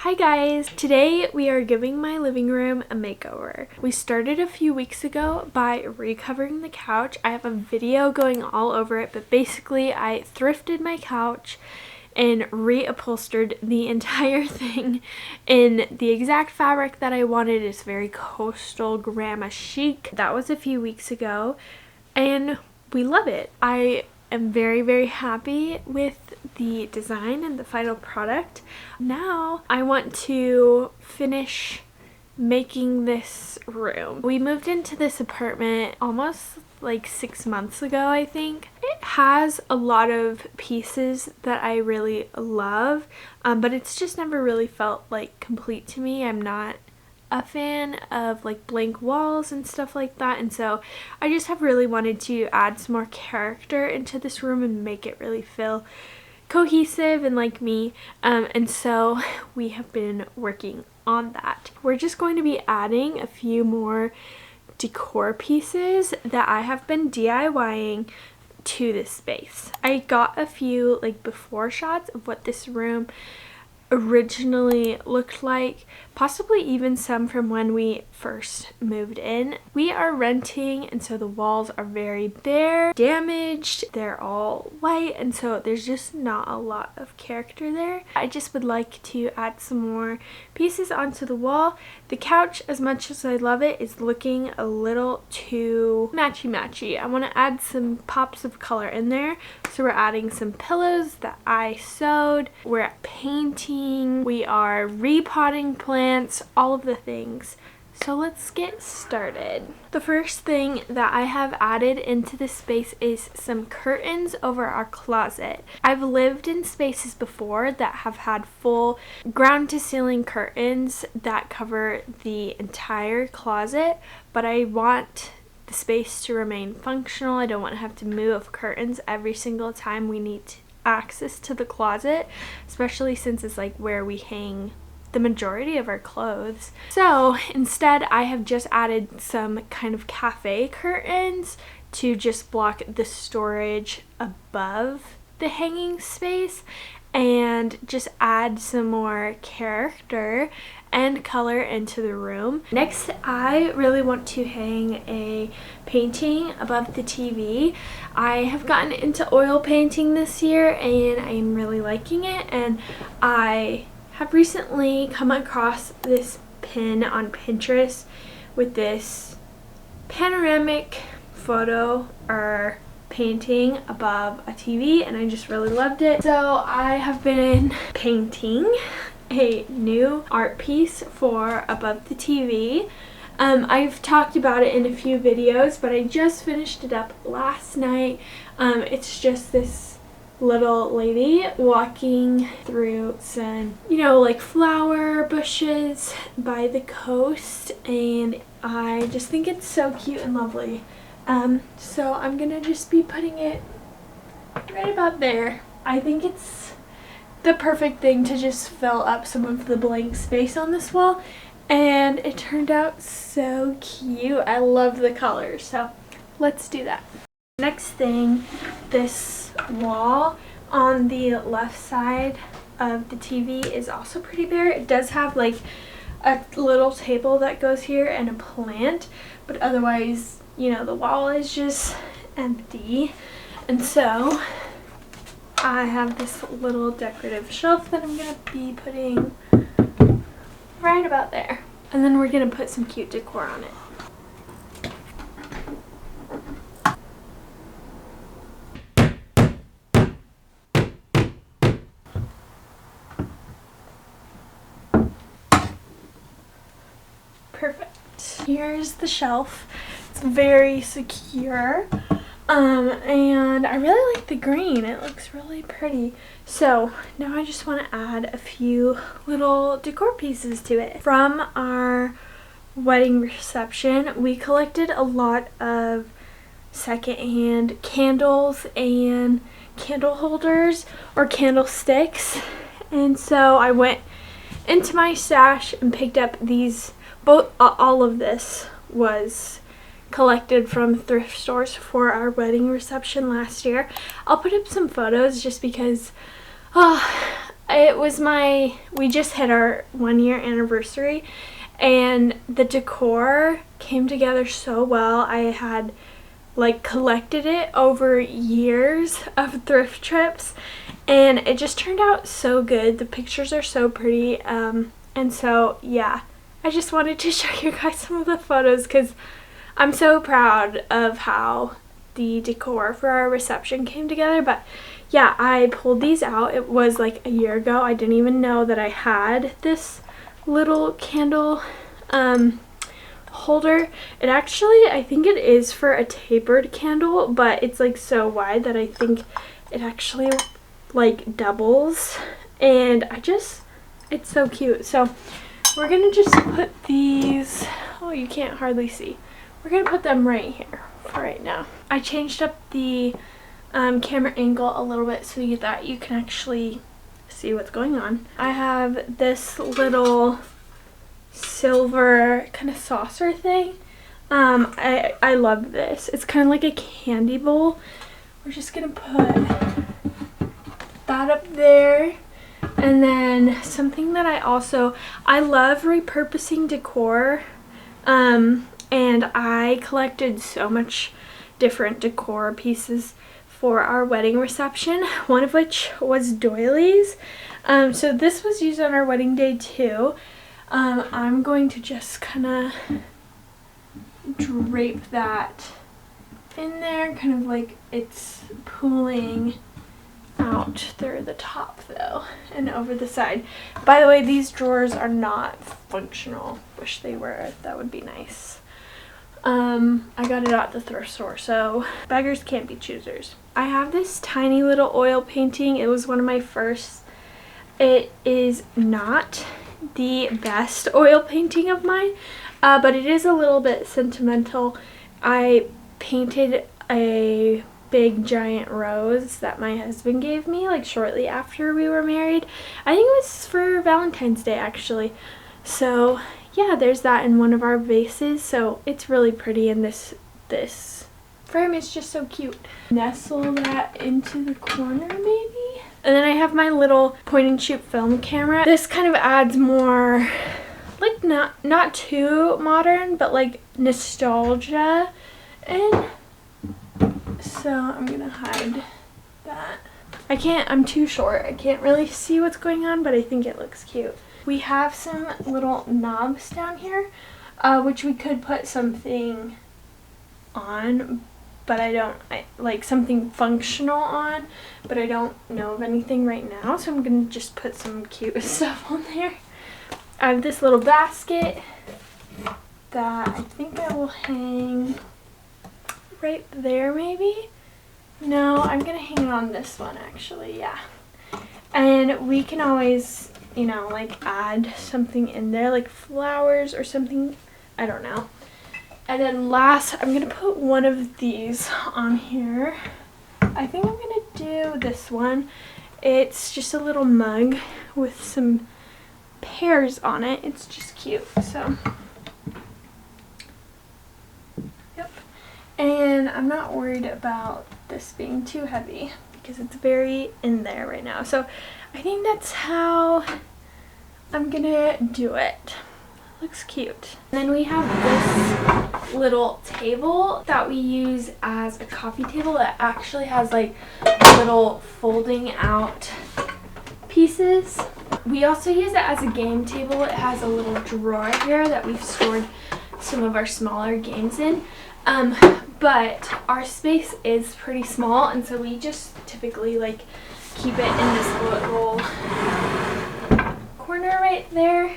Hi guys! Today we are giving my living room a makeover. We started a few weeks ago by recovering the couch. I have a video going all over it, but basically I thrifted my couch and reupholstered the entire thing in the exact fabric that I wanted. It's very coastal, grandma chic. That was a few weeks ago and we love it. I am very happy with the design and the final product. Now I want to finish making this room. We moved into this apartment almost like 6 months ago, I think. It has a lot of pieces that I really love, but it's just never really felt like complete to me. I'm not a fan of like blank walls and stuff like that, and so I just have really wanted to add some more character into this room and make it really feel cohesive and like me, and so we have been working on that. We're just going to be adding a few more decor pieces that I have been DIYing to this space. I got a few like before shots of what this room originally looked like, possibly even some from when we first moved in. We are renting, and so the walls are very bare, damaged, they're all white, and so there's just not a lot of character there. I just would like to add some more pieces onto the wall. The couch, as much as I love it, is looking a little too matchy-matchy. I want to add some pops of color in there, so we're adding some pillows that I sewed, we're painting, we are repotting plants, all of the things. So let's get started. The first thing that I have added into this space is some curtains over our closet. I've lived in spaces before that have had full ground to ceiling curtains that cover the entire closet, but I want the space to remain functional. I don't want to have to move curtains every single time we need access to the closet, especially since it's like where we hang the majority of our clothes. So instead I have just added some kind of cafe curtains to just block the storage above the hanging space and just add some more character and color into the room. Next, I really want to hang a painting above the TV. I have gotten into oil painting this year and I'm really liking it, and I have recently come across this pin on Pinterest with this panoramic photo or painting above a TV, and I just really loved it. So I have been painting a new art piece for above the TV. I've talked about it in a few videos, but I just finished it up last night. It's just this little lady walking through some, like flower bushes by the coast, and I just think it's so cute and lovely. So I'm gonna just be putting it right about there. I think it's the perfect thing to just fill up some of the blank space on this wall, and it turned out so cute. I love the colors, so let's do that. Next thing, this wall on the left side of the TV is also pretty bare. It does have like a little table that goes here and a plant, but otherwise, the wall is just empty. And so I have this little decorative shelf that I'm gonna be putting right about there. And then we're gonna put some cute decor on it. Perfect. Here's the shelf. It's very secure. And I really like the green. It looks really pretty. So now I just want to add a few little decor pieces to it. From our wedding reception, we collected a lot of secondhand candles and candle holders or candlesticks. And so I went into my stash and picked up these. All of this was collected from thrift stores for our wedding reception last year. I'll put up some photos just because we just hit our 1-year anniversary, and the decor came together so well. I had like collected it over years of thrift trips, and it just turned out so good. The pictures are so pretty, and so yeah, I just wanted to show you guys some of the photos because I'm so proud of how the decor for our reception came together. But yeah, I pulled these out. It was like a year ago. I didn't even know that I had this little candle holder. It actually, I think it is for a tapered candle, but it's like so wide that I think it actually like doubles, and it's so cute. So we're gonna just put these, oh, you can't hardly see. We're gonna put them right here for right now. I changed up the camera angle a little bit so that you can actually see what's going on. I have this little silver kind of saucer thing. I love this. It's kind of like a candy bowl. We're just gonna put that up there. And then something that I love repurposing decor, and I collected so much different decor pieces for our wedding reception, one of which was doilies. So this was used on our wedding day too. I'm going to just kind of drape that in there, kind of like it's pooling out through the top though and over the side. By the way, these drawers are not functional. Wish they were. That would be nice. I got it at the thrift store, so beggars can't be choosers. I have this tiny little oil painting. It was one of my first. It is not the best oil painting of mine, but it is a little bit sentimental. I painted a big giant rose that my husband gave me like shortly after we were married. I think it was for Valentine's Day actually. So yeah, there's that in one of our vases, so it's really pretty, and this frame is just so cute. Nestle that into the corner maybe. And then I have my little point and shoot film camera. This kind of adds more like not too modern, but like nostalgia. And so I'm gonna hide that. I'm too short. I can't really see what's going on, but I think it looks cute. We have some little knobs down here, which we could put something on, but I like something functional on, but I don't know of anything right now, so I'm gonna just put some cute stuff on there. I have this little basket that I think I will hang right there maybe. No, I'm gonna hang it on this one actually, yeah. And we can always, you know, like add something in there, like flowers or something, I don't know. And then last, I'm gonna put one of these on here. I think I'm gonna do this one. It's just a little mug with some pears on it. It's just cute, so. Yep. And I'm not worried about this being too heavy because it's very in there right now. So I think that's how I'm gonna do it. Looks cute. And then we have this little table that we use as a coffee table that actually has like little folding out pieces. We also use it as a game table. It has a little drawer here that we've stored some of our smaller games in. But our space is pretty small, and so we just typically like keep it in this little corner right there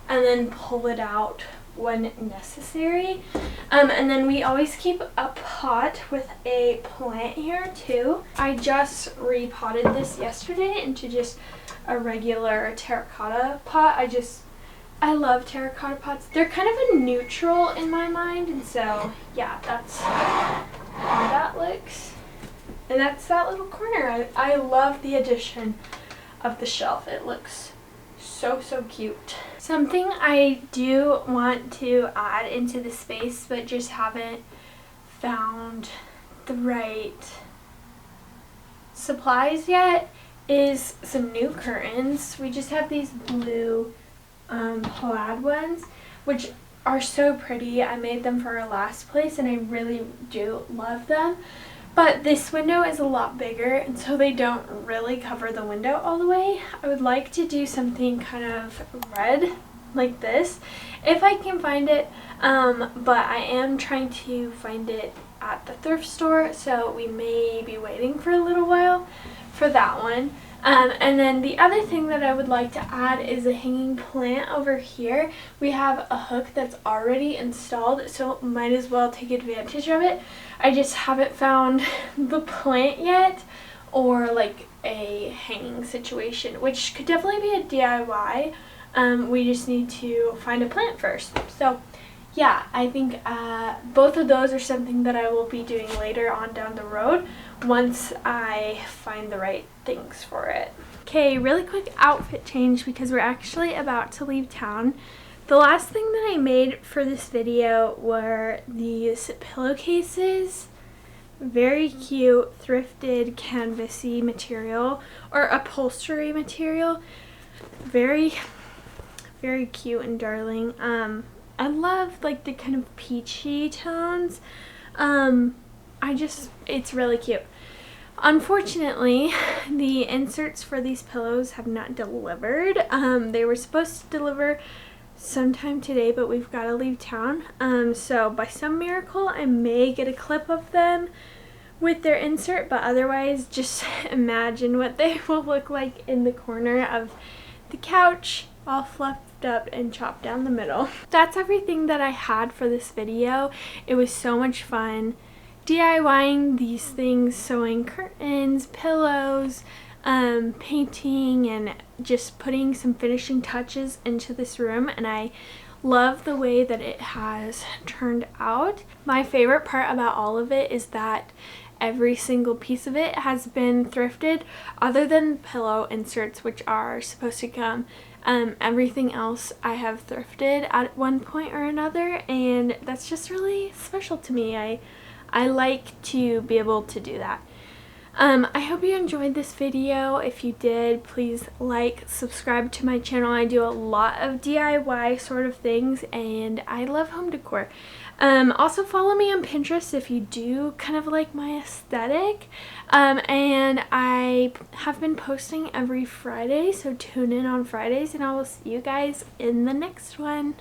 and then pull it out when necessary. And then we always keep a pot with a plant here too. I just repotted this yesterday into just a regular terracotta pot. I love terracotta pots. They're kind of a neutral in my mind, and so yeah, that's how that looks. And that's that little corner. I love the addition of the shelf. It looks so cute. Something I do want to add into the space but just haven't found the right supplies yet is some new curtains. We just have these blue plaid ones, which are so pretty. I made them for our last place and I really do love them. But this window is a lot bigger, and so they don't really cover the window all the way. I would like to do something kind of red like this if I can find it, but I am trying to find it at the thrift store, so we may be waiting for a little while for that one. And then the other thing that I would like to add is a hanging plant over here. We have a hook that's already installed, so might as well take advantage of it. I just haven't found the plant yet, or like a hanging situation, which could definitely be a DIY. We just need to find a plant first. So yeah, I think both of those are something that I will be doing later on down the road once I find the right things for it. Okay, really quick outfit change because we're actually about to leave town. The last thing that I made for this video were these pillowcases. Very cute, thrifted, canvasy material or upholstery material. Very, very cute and darling. I love like the kind of peachy tones. It's really cute. Unfortunately, the inserts for these pillows have not delivered. They were supposed to deliver sometime today, but we've got to leave town. So by some miracle, I may get a clip of them with their insert, but otherwise just imagine what they will look like in the corner of the couch, all fluffed up and chopped down the middle. That's everything that I had for this video. It was so much fun DIYing these things, sewing curtains, pillows, painting, and just putting some finishing touches into this room, and I love the way that it has turned out. My favorite part about all of it is that every single piece of it has been thrifted, other than pillow inserts, which are supposed to come. Everything else I have thrifted at one point or another, and that's just really special to me. I like to be able to do that. I hope you enjoyed this video. If you did, please like, subscribe to my channel. I do a lot of DIY sort of things, and I love home decor. Also follow me on Pinterest if you do kind of like my aesthetic. And I have been posting every Friday, so tune in on Fridays, and I will see you guys in the next one.